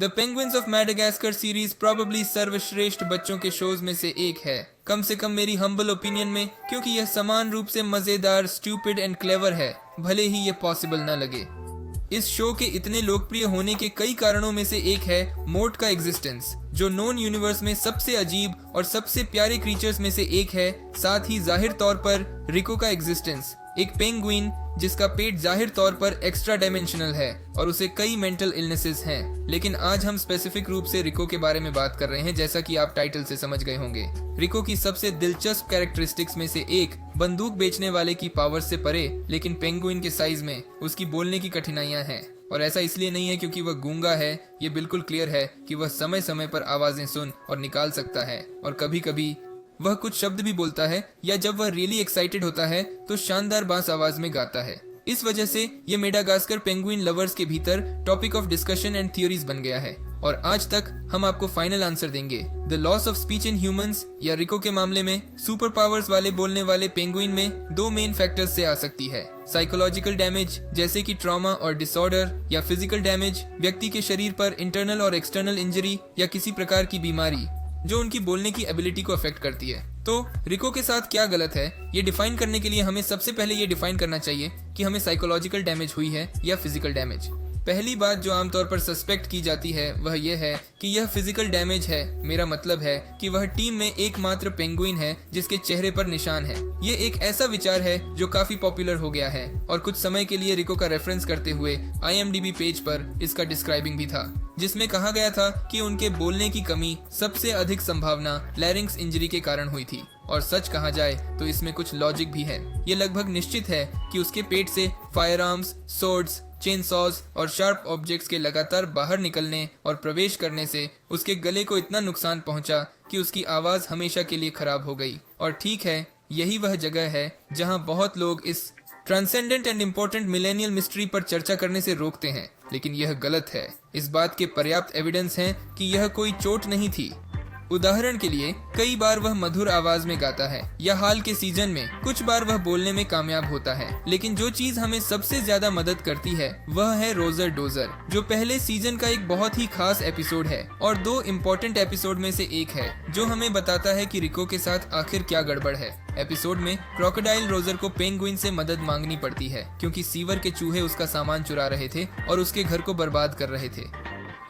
The penguins of Madagascar series probably सर्वश्रेष्ठ बच्चों के शोज में से एक है, कम से कम मेरी हम्बल ओपिनियन में, क्योंकि यह समान रूप से मजेदार, स्टूपिड एंड क्लेवर है, भले ही यह पॉसिबल न लगे। इस शो के इतने लोकप्रिय होने के कई कारणों में से एक है मोर्ट का एग्जिस्टेंस, जो नोन यूनिवर्स में सबसे अजीब और सबसे प्यारे क्रीचर्स में से एक है। साथ ही जाहिर तौर पर रिको का एग्जिस्टेंस, एक पेंगुइन जिसका पेट जाहिर तौर पर एक्स्ट्रा डायमेंशनल है और उसे कई मेंटल इलनेसेस हैं। लेकिन आज हम स्पेसिफिक रूप से रिको के बारे में बात कर रहे हैं, जैसा कि आप टाइटल से समझ गए होंगे। रिको की सबसे दिलचस्प कैरेक्टरिस्टिक्स में से एक बंदूक बेचने वाले की पावर से परे, लेकिन पेंगुइन के साइज में उसकी बोलने की कठिनाइयां हैं। और ऐसा इसलिए नहीं है क्योंकि वह गूंगा है, ये बिल्कुल क्लियर है कि वह समय समय पर आवाजें सुन और निकाल सकता है, और कभी कभी वह कुछ शब्द भी बोलता है, या जब वह रियली एक्साइटेड होता है तो शानदार बांस आवाज में गाता है। इस वजह से ये मेडागास्कर पेंगुइन लवर्स के भीतर topic of discussion and theories बन गया है। और आज तक हम आपको फाइनल आंसर देंगे। The loss of speech in humans या रिको के मामले में सुपर पावर्स वाले बोलने वाले पेंगुइन में दो मेन फैक्टर्स से आ सकती है। साइकोलॉजिकल डैमेज जैसे कि ट्रॉमा और डिसऑर्डर, या फिजिकल डैमेज व्यक्ति के शरीर पर इंटरनल और एक्सटर्नल इंजरी या किसी प्रकार की बीमारी जो उनकी बोलने की एबिलिटी को अफेक्ट करती है। तो रिको के साथ क्या गलत है, ये डिफाइन करने के लिए हमें सबसे पहले ये डिफाइन करना चाहिए कि हमें साइकोलॉजिकल डैमेज हुई है या फिजिकल डैमेज। पहली बात जो आमतौर पर सस्पेक्ट की जाती है वह यह है कि यह फिजिकल डैमेज है। मेरा मतलब है कि वह टीम में एकमात्र पेंगुइन है जिसके चेहरे पर निशान है। ये एक ऐसा विचार है जो काफी पॉपुलर हो गया है, और कुछ समय के लिए रिको का रेफरेंस करते हुए IMDb पेज पर इसका डिस्क्राइबिंग भी था, जिसमें कहा गया था कि उनके बोलने की कमी सबसे अधिक संभावना लैरिंक्स इंजरी के कारण हुई थी। और सच कहा जाए तो इसमें कुछ लॉजिक भी है। ये लगभग निश्चित है कि उसके पेट से फायर आर्म्स, सोर्ड्स, चेन सॉज और शार्प ऑब्जेक्ट्स के लगातार बाहर निकलने और प्रवेश करने से उसके गले को इतना नुकसान पहुंचा कि उसकी आवाज हमेशा के लिए खराब हो गई। और ठीक है, यही वह जगह है जहां बहुत लोग इस transcendent and important millennial mystery पर चर्चा करने से रोकते हैं, लेकिन यह गलत है। इस बात के पर्याप्त एविडेंस हैं कि यह कोई चोट नहीं थी। उदाहरण के लिए कई बार वह मधुर आवाज में गाता है, या हाल के सीजन में कुछ बार वह बोलने में कामयाब होता है। लेकिन जो चीज हमें सबसे ज्यादा मदद करती है वह है रोजर डोजर, जो पहले सीजन का एक बहुत ही खास एपिसोड है और दो इम्पोर्टेंट एपिसोड में से एक है, जो हमें बताता है कि रिको के साथ आखिर क्या गड़बड़ है। एपिसोड में क्रोकोडाइल रोजर को पेंगुइन से मदद मांगनी पड़ती है क्योंकि सीवर के चूहे उसका सामान चुरा रहे थे और उसके घर को बर्बाद कर रहे थे।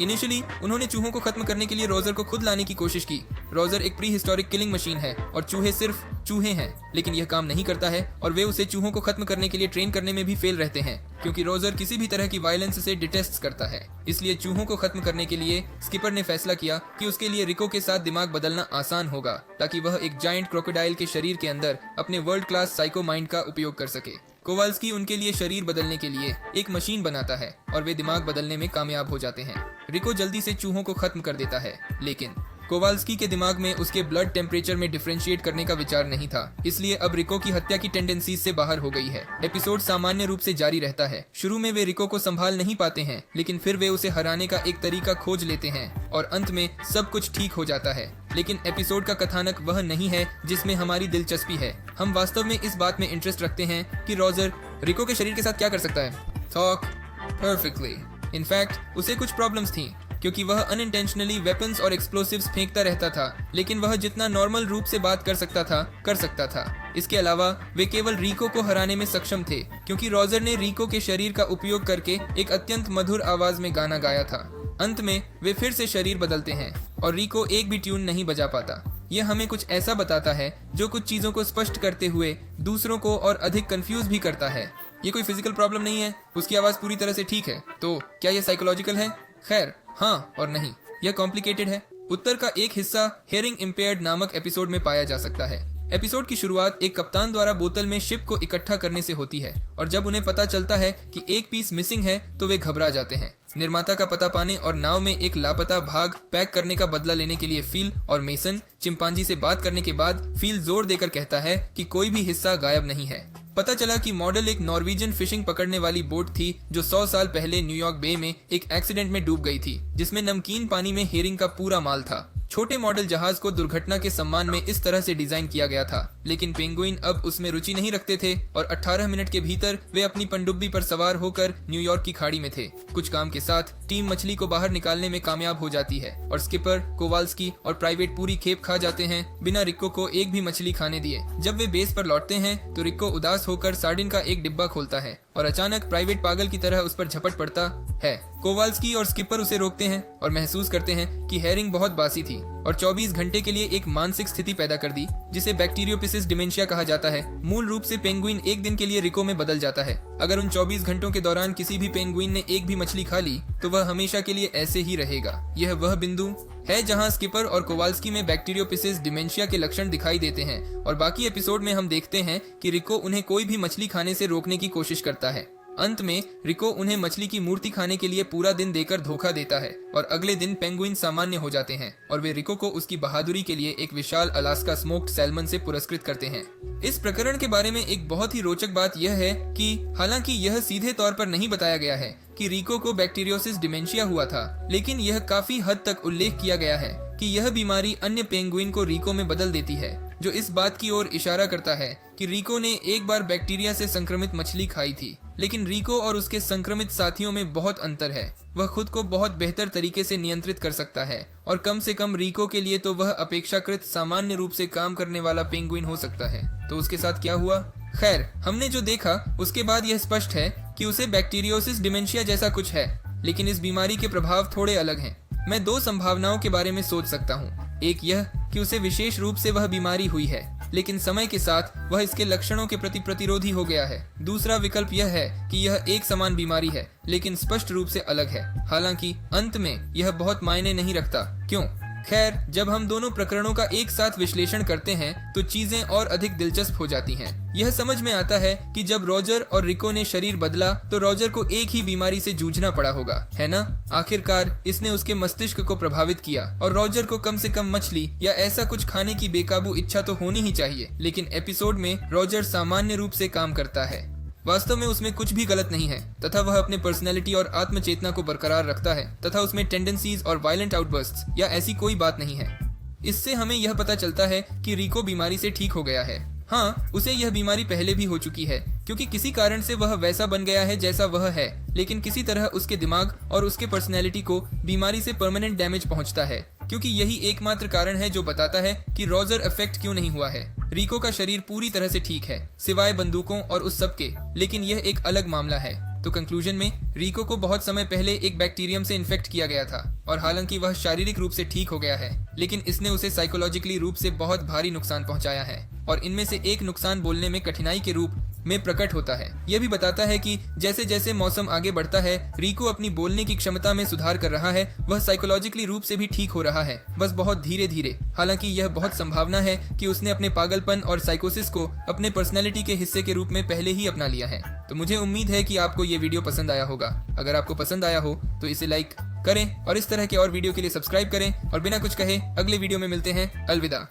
इनिशियली उन्होंने चूहों को खत्म करने के लिए रोजर को खुद लाने की कोशिश की। रोजर एक प्री हिस्टोरिक किलिंग मशीन है और चूहे सिर्फ चूहे हैं, लेकिन यह काम नहीं करता है और वे उसे चूहों को खत्म करने के लिए ट्रेन करने में भी फेल रहते हैं, क्योंकि रोजर किसी भी तरह की वायलेंस से डिटेस्ट करता है। इसलिए चूहों को खत्म करने के लिए स्किपर ने फैसला किया कि उसके लिए रिको के साथ दिमाग बदलना आसान होगा, ताकि वह एक जायंट क्रोकोडाइल के शरीर के अंदर अपने वर्ल्ड क्लास साइको माइंड का उपयोग कर सके। कोवाल्स्की उनके लिए शरीर बदलने के लिए एक मशीन बनाता है और वे दिमाग बदलने में कामयाब हो जाते हैं। रिको जल्दी से चूहों को खत्म कर देता है, लेकिन कोवाल्स्की के दिमाग में उसके ब्लड टेम्परेचर में डिफरेंशिएट करने का विचार नहीं था, इसलिए अब रिको की हत्या की टेंडेंसीज से बाहर हो गई है। एपिसोड सामान्य रूप से जारी रहता है। शुरू में वे रिको को संभाल नहीं पाते हैं, लेकिन फिर वे उसे हराने का एक तरीका खोज लेते हैं और अंत में सब कुछ ठीक हो जाता है। लेकिन एपिसोड का कथानक वह नहीं है जिसमें हमारी दिलचस्पी है। हम वास्तव में इस बात में इंटरेस्ट रखते हैं कि रोजर रिको के शरीर के साथ क्या कर सकता है। Talk perfectly. इनफैक्ट उसे कुछ प्रॉब्लम्स थी, क्योंकि वह अनइंटेंशनली वेपन्स और एक्सप्लोसिव्स फेंकता रहता था, लेकिन वह जितना नॉर्मल रूप से बात कर सकता था। इसके अलावा वे केवल रिको को हराने में सक्षम थे, क्योंकि रोजर ने रिको के शरीर का उपयोग करके एक अत्यंत मधुर आवाज में गाना गाया था। अंत में वे फिर से शरीर बदलते हैं और रिको एक भी ट्यून नहीं बजा पाता। यह हमें कुछ ऐसा बताता है जो कुछ चीजों को स्पष्ट करते हुए दूसरों को और अधिक कंफ्यूज भी करता है। ये कोई फिजिकल प्रॉब्लम नहीं है, उसकी आवाज पूरी तरह से ठीक है। तो क्या यह साइकोलॉजिकल है? खैर, हाँ और नहीं, यह कॉम्प्लिकेटेड है। उत्तर का एक हिस्सा हियरिंग इम्पेयर्ड नामक एपिसोड में पाया जा सकता है। एपिसोड की शुरुआत एक कप्तान द्वारा बोतल में शिप को इकट्ठा करने से होती है, और जब उन्हें पता चलता है कि एक पीस मिसिंग है तो वे घबरा जाते हैं। निर्माता का पता पाने और नाव में एक लापता भाग पैक करने का बदला लेने के लिए फील और मेसन चिंपांजी से बात करने के बाद फील जोर देकर कहता है कि कोई भी हिस्सा गायब नहीं है। पता चला कि मॉडल एक नॉर्वेजियन फिशिंग पकड़ने वाली बोट थी जो 100 साल पहले न्यूयॉर्क बे में एक एक्सीडेंट में डूब गई थी, जिसमें नमकीन पानी में हेरिंग का पूरा माल था। छोटे मॉडल जहाज को दुर्घटना के सम्मान में इस तरह से डिजाइन किया गया था लेकिन पेंगुइन अब उसमें रुचि नहीं रखते थे और 18 मिनट के भीतर वे अपनी पनडुब्बी पर सवार होकर न्यूयॉर्क की खाड़ी में थे। कुछ काम के साथ टीम मछली को बाहर निकालने में कामयाब हो जाती है और स्किपर, कोवाल्स्की और प्राइवेट पूरी खेप खा जाते हैं बिना रिको को एक भी मछली खाने दिए। जब वे बेस पर लौटते हैं तो रिको उदास होकर सार्डिन का एक डिब्बा खोलता है और अचानक प्राइवेट पागल की तरह उस पर झपट पड़ता है। कोवाल्स्की और स्किपर उसे रोकते हैं और महसूस करते हैं कि हेरिंग बहुत बासी थी और 24 घंटे के लिए एक मानसिक स्थिति पैदा कर दी जिसे बैक्टीरियोपिसिस डिमेंशिया कहा जाता है। मूल रूप से पेंगुइन एक दिन के लिए रिको में बदल जाता है। अगर उन 24 घंटों के दौरान किसी भी पेंगुइन ने एक भी मछली खा ली तो वह हमेशा के लिए ऐसे ही रहेगा। यह वह बिंदु है जहां स्किपर और कोवाल्स्की में बैक्टीरियोपिसिस डिमेंशिया के लक्षण दिखाई देते हैं और बाकी एपिसोड में हम देखते हैं कि रिको उन्हें कोई भी मछली खाने से रोकने की कोशिश करता है। अंत में रिको उन्हें मछली की मूर्ति खाने के लिए पूरा दिन देकर धोखा देता है और अगले दिन पेंगुइन सामान्य हो जाते हैं और वे रिको को उसकी बहादुरी के लिए एक विशाल अलास्का स्मोक्ड सैल्मन से पुरस्कृत करते हैं। इस प्रकरण के बारे में एक बहुत ही रोचक बात यह है कि हालांकि यह सीधे तौर पर नहीं बताया गया है कि रिको को बैक्टीरियोसिस डिमेंशिया हुआ था, लेकिन यह काफी हद तक उल्लेख किया गया है कि यह बीमारी अन्य पेंगुइन को रिको में बदल देती है, जो इस बात की ओर इशारा करता है कि रिको ने एक बार बैक्टीरिया से संक्रमित मछली खाई थी। लेकिन रिको और उसके संक्रमित साथियों में बहुत अंतर है। वह खुद को बहुत बेहतर तरीके से नियंत्रित कर सकता है और कम से कम रिको के लिए तो वह अपेक्षाकृत सामान्य रूप से काम करने वाला पेंगुइन हो सकता है। तो उसके साथ क्या हुआ? खैर, हमने जो देखा उसके बाद यह स्पष्ट है कि उसे बैक्टीरियोसिस डिमेंशिया जैसा कुछ है, लेकिन इस बीमारी के प्रभाव थोड़े अलग हैं। मैं 2 संभावनाओं के बारे में सोच सकता हूँ। एक यह कि उसे विशेष रूप से वह बीमारी हुई है, लेकिन समय के साथ वह इसके लक्षणों के प्रति प्रतिरोधी हो गया है। दूसरा विकल्प यह है कि यह एक समान बीमारी है, लेकिन स्पष्ट रूप से अलग है। हालांकि अंत में यह बहुत मायने नहीं रखता। क्यों? खैर, जब हम दोनों प्रकरणों का एक साथ विश्लेषण करते हैं तो चीजें और अधिक दिलचस्प हो जाती हैं। यह समझ में आता है कि जब रॉजर और रिको ने शरीर बदला तो रॉजर को एक ही बीमारी से जूझना पड़ा होगा, है ना? आखिरकार इसने उसके मस्तिष्क को प्रभावित किया और रॉजर को कम से कम मछली या ऐसा कुछ खाने की बेकाबू इच्छा तो होनी ही चाहिए। लेकिन एपिसोड में रॉजर सामान्य रूप से काम करता है। वास्तव में उसमें कुछ भी गलत नहीं है तथा वह अपने पर्सनैलिटी और आत्मचेतना को बरकरार रखता है तथा उसमें टेंडेंसीज और वायलेंट आउटबर्स्ट्स या ऐसी कोई बात नहीं है। इससे हमें यह पता चलता है कि रिको बीमारी से ठीक हो गया है। हाँ, उसे यह बीमारी पहले भी हो चुकी है क्योंकि किसी कारण से वह वैसा बन गया है जैसा वह है, लेकिन किसी तरह उसके दिमाग और उसके पर्सनैलिटी को बीमारी से परमानेंट डैमेज पहुंचता है, क्योंकि यही एकमात्र कारण है जो बताता है कि रॉजर इफेक्ट क्यों नहीं हुआ है। रिको का शरीर पूरी तरह से ठीक है सिवाय बंदूकों और उस सब के, लेकिन यह एक अलग मामला है। तो कंक्लूजन में रिको को बहुत समय पहले एक बैक्टीरियम से इन्फेक्ट किया गया था और हालांकि वह शारीरिक रूप से ठीक हो गया है, लेकिन इसने उसे साइकोलॉजिकली रूप से बहुत भारी नुकसान पहुंचाया है और इनमें से एक नुकसान बोलने में कठिनाई के रूप में प्रकट होता है। यह भी बताता है कि जैसे जैसे मौसम आगे बढ़ता है रिको अपनी बोलने की क्षमता में सुधार कर रहा है, वह साइकोलॉजिकली रूप से भी ठीक हो रहा है, बस बहुत धीरे धीरे। हालांकि यह बहुत संभावना है कि उसने अपने पागलपन और साइकोसिस को अपने पर्सनैलिटी के हिस्से के रूप में पहले ही अपना लिया है। तो मुझे उम्मीद है कि आपको ये वीडियो पसंद आया होगा। अगर आपको पसंद आया हो तो इसे लाइक करें और इस तरह के और वीडियो के लिए सब्सक्राइब करें और बिना कुछ कहे अगले वीडियो में मिलते हैं। अलविदा।